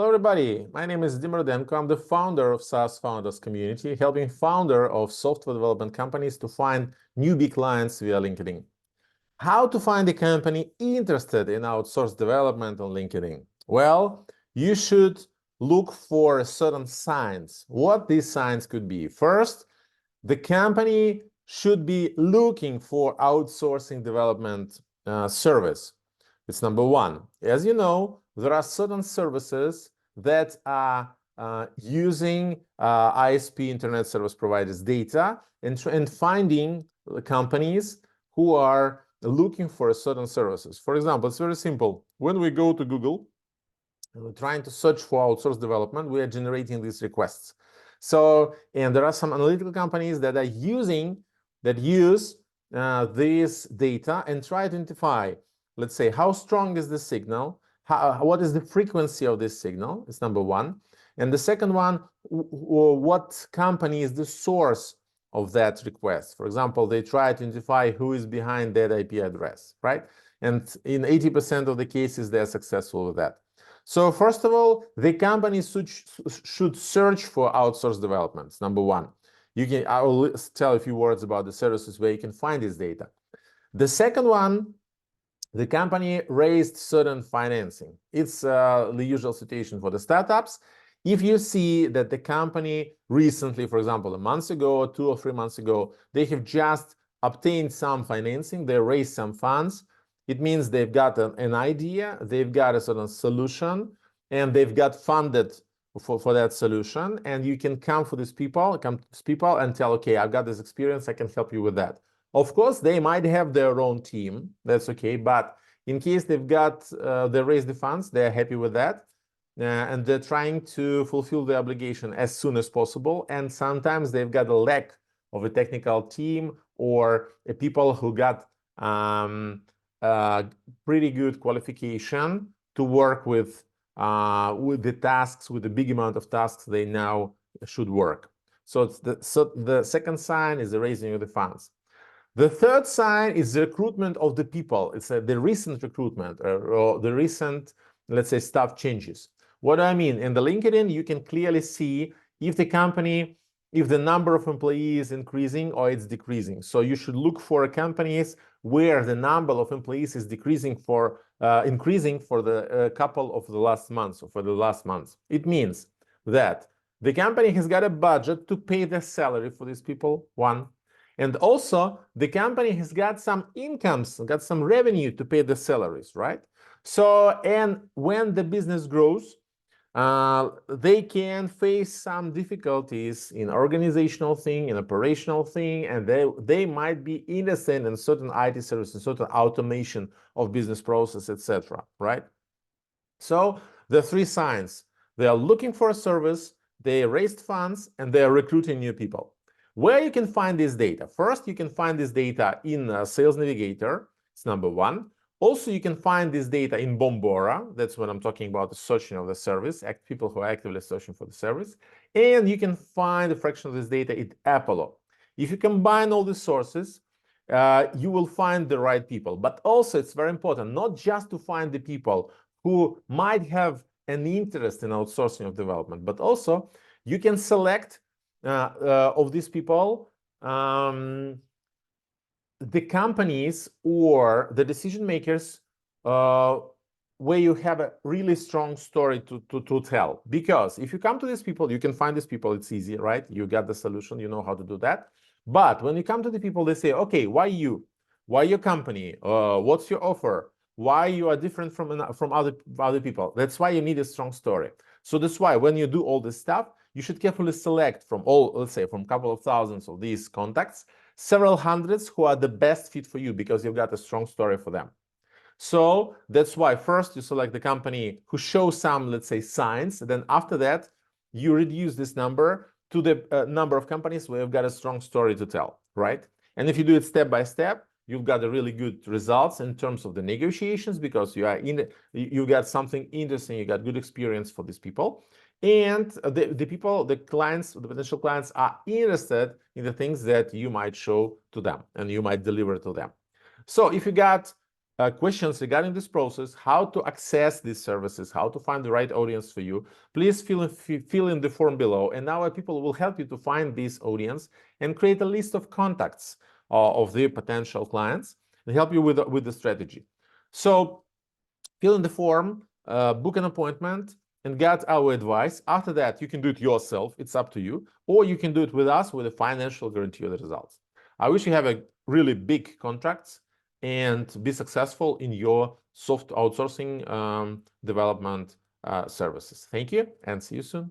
Hello, everybody. My name is Dimir Demko. I'm the founder of SaaS Founders Community, helping founder of software development companies to find newbie clients via LinkedIn. How to find a company interested in outsourced development on LinkedIn? Well, you should look for certain signs. What these signs could be? First, the company should be looking for outsourcing development service. It's number one. As you know, there are certain services that are using ISP, internet service providers, data and finding companies who are looking for certain services. For example, it's very simple. When we go to Google, and we're trying to search for outsourced development, we are generating these requests. So, and there are some analytical companies that are use this data and try to identify, let's say, how strong is the signal, what is the frequency of this signal, is number one. And the second one, what company is the source of that request. For example, they try to identify who is behind that IP address, right? And in 80% of the cases, they're successful with that. So first of all, the companies should search for outsourced developments, number one. I will tell a few words about the services where you can find this data. The second one, the company raised certain financing. It's the usual situation for the startups. If you see that the company recently, for example, a month ago, 2 or 3 months ago, they have just obtained some financing, they raised some funds, it means they've got an idea, they've got a certain solution, and they've got funded for that solution. And you can come to these people and tell, okay, I've got this experience, I can help you with that. Of course, they might have their own team, that's okay. But in case they've got, they raised the funds, they're happy with that. And they're trying to fulfill the obligation as soon as possible. And sometimes they've got a lack of a technical team or people who got pretty good qualification to work with the tasks, with the big amount of tasks they now should work. So the second sign is the raising of the funds. The third sign is the recruitment of the people. It's the recent recruitment or the recent, let's say, staff changes. What do I mean? In the LinkedIn, you can clearly see if the company, if the number of employees is increasing or it's decreasing. So you should look for companies where the number of employees is increasing for the couple of the last months or for the last months. It means that the company has got a budget to pay the salary for these people, one. And also the company has got some incomes, got some revenue to pay the salaries, right? So, and when the business grows, they can face some difficulties in organizational thing, in operational thing, and they might be interested in certain IT services, certain automation of business process, etc. Right? So the three signs: they are looking for a service, they raised funds, and they are recruiting new people. Where you can find this data? First, you can find this data in Sales Navigator. It's number one. Also, you can find this data in Bombora. That's when I'm talking about the searching of the service, people who are actively searching for the service. And you can find a fraction of this data in Apollo. If you combine all these sources, you will find the right people. But also, it's very important not just to find the people who might have an interest in outsourcing of development, but also you can select of these people the companies or the decision makers where you have a really strong story to tell. Because if you come to these people, you can find these people, it's easy, right? You got the solution, you know how to do that. But when you come to the people, they say, okay, why you? Why your company? What's your offer? Why you are different from other people? That's why you need a strong story. So that's why when you do all this stuff, you should carefully select from all, let's say, from a couple of thousands of these contacts, several hundreds who are the best fit for you because you've got a strong story for them. So that's why first you select the company who shows some, let's say, signs. Then after that, you reduce this number to the number of companies where you've got a strong story to tell, right? And if you do it step by step, you've got a really good results in terms of the negotiations because you got something interesting, you got good experience for these people. And the clients, the potential clients are interested in the things that you might show to them and you might deliver to them. So if you got questions regarding this process, how to access these services, how to find the right audience for you, please fill in the form below, and our people will help you to find this audience and create a list of contacts of the potential clients and help you with the strategy. So fill in the form, book an appointment, and get our advice. After that, you can do it yourself. It's up to you. Or you can do it with us with a financial guarantee of the results. I wish you have a really big contracts and be successful in your soft outsourcing development services. Thank you, and see you soon.